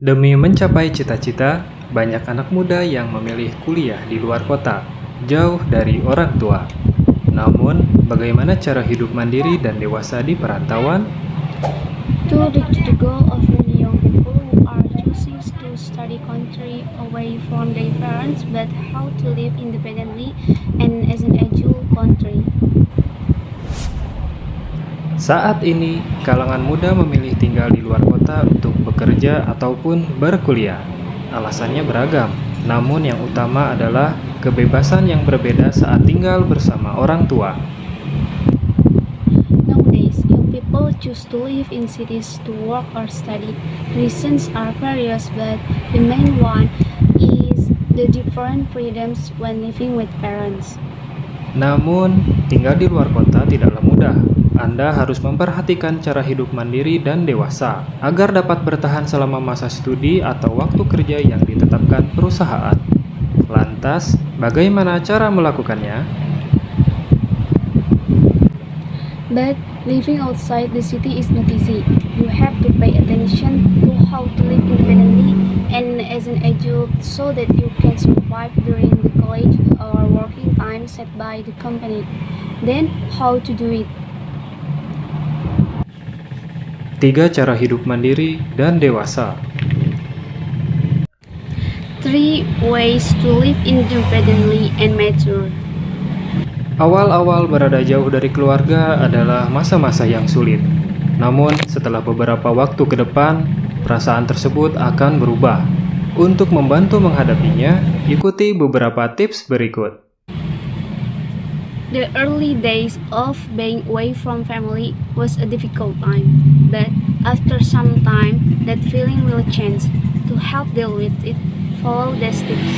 Demi mencapai cita-cita, banyak anak muda yang memilih kuliah di luar kota, jauh dari orang tua. Namun, bagaimana cara hidup mandiri dan dewasa di perantauan? To reach the goal of many young people who are choosing to study country away from their parents, but how to live independently and as an adult country. Saat ini, kalangan muda memilih tinggal di luar kota untuk bekerja ataupun berkuliah. Alasannya beragam, namun yang utama adalah kebebasan yang berbeda saat tinggal bersama orang tua. Nowadays, young people choose to live in cities to work or study. Reasons are various, but the main one is the different freedoms when living with parents. Namun, tinggal di luar kota tidaklah mudah. Anda harus memperhatikan cara hidup mandiri dan dewasa agar dapat bertahan selama masa studi atau waktu kerja yang ditetapkan perusahaan. Lantas, bagaimana cara melakukannya? But living outside the city is not easy. You have to pay attention to how to live independently and as an adult so that you can survive during the college or working time set by the company. Then, how to do it? 3 cara hidup mandiri dan dewasa. 3 ways to live independently and mature. Awal-awal berada jauh dari keluarga adalah masa-masa yang sulit. Namun, setelah beberapa waktu ke depan, perasaan tersebut akan berubah. Untuk membantu menghadapinya, ikuti beberapa tips berikut. The early days of being away from family was a difficult time, but after some time, that feeling will change. To help deal with it, follow the steps.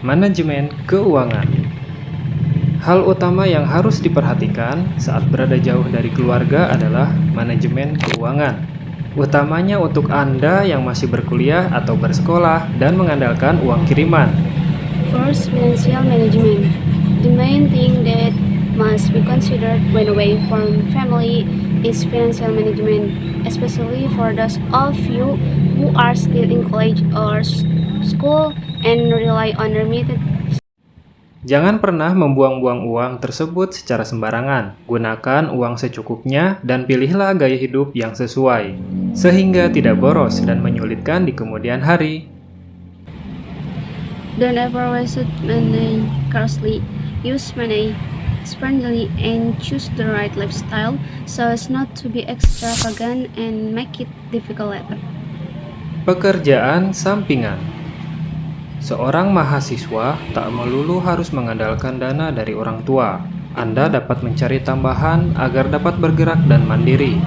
Manajemen keuangan. Hal utama yang harus diperhatikan saat berada jauh dari keluarga adalah manajemen keuangan. Utamanya untuk Anda yang masih berkuliah atau bersekolah dan mengandalkan uang kiriman. First, financial management. The main thing that must be considered when away from family is financial management, especially for those of you who are still in college or school and rely on remitted. Jangan pernah membuang-buang uang tersebut secara sembarangan. Gunakan uang secukupnya dan pilihlah gaya hidup yang sesuai, sehingga tidak boros dan menyulitkan di kemudian hari. Don't ever waste money carelessly. Use money sparingly and choose the right lifestyle so as not to be extravagant and make it difficult later. Pekerjaan sampingan. Seorang mahasiswa tak melulu harus mengandalkan dana dari orang tua. Anda dapat mencari tambahan agar dapat bergerak dan mandiri.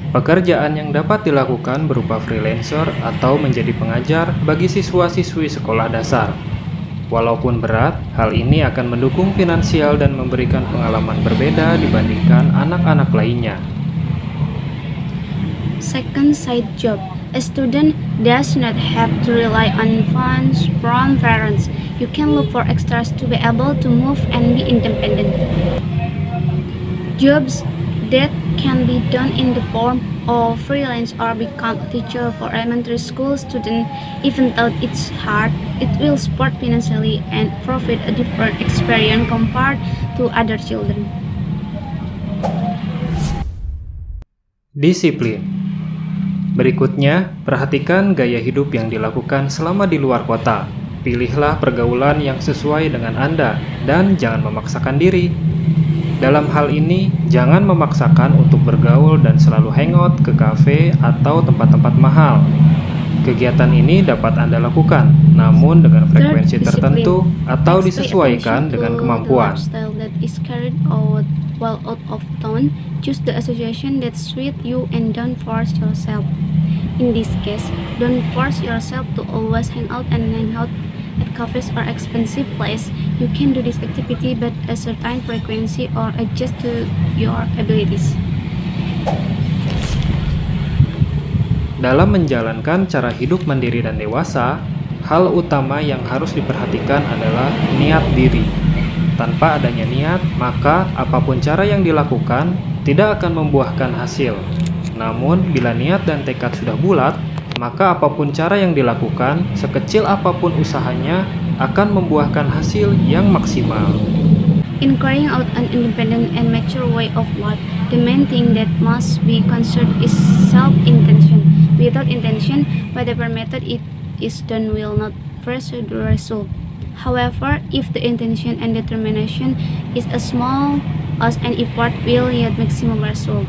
Pekerjaan yang dapat dilakukan berupa freelancer atau menjadi pengajar bagi siswa-siswi sekolah dasar. Walaupun berat, hal ini akan mendukung finansial dan memberikan pengalaman berbeda dibandingkan anak-anak lainnya. Second, side job. A student does not have to rely on funds from parents. You can look for extras to be able to move and be independent. Jobs that can be done in the form of freelance or become a teacher for elementary school students. Even though it's hard, it will support financially and provide a different experience compared to other children. Disiplin. Berikutnya, perhatikan gaya hidup yang dilakukan selama di luar kota. Pilihlah pergaulan yang sesuai dengan Anda dan jangan memaksakan diri. Dalam hal ini, jangan memaksakan untuk bergaul dan selalu hangout ke kafe atau tempat-tempat mahal. Kegiatan ini dapat Anda lakukan, namun dengan frekuensi tertentu atau disesuaikan dengan kemampuan. While out of town, choose the association that suit you and don't force yourself. In this case, don't force yourself to always hang out at cafes or expensive places. You can do this activity but a certain frequency or adjust to your abilities. Dalam menjalankan cara hidup mandiri dan dewasa, hal utama yang harus diperhatikan adalah niat diri. Tanpa adanya niat, maka apapun cara yang dilakukan tidak akan membuahkan hasil. Namun, bila niat dan tekad sudah bulat, maka apapun cara yang dilakukan, sekecil apapun usahanya, akan membuahkan hasil yang maksimal. In carrying out an independent and mature way of life, the main thing that must be considered is self-intention. Without intention, whatever method it is done will not pursue the result. However, if the intention and determination is as small as an effort will yield maximum result.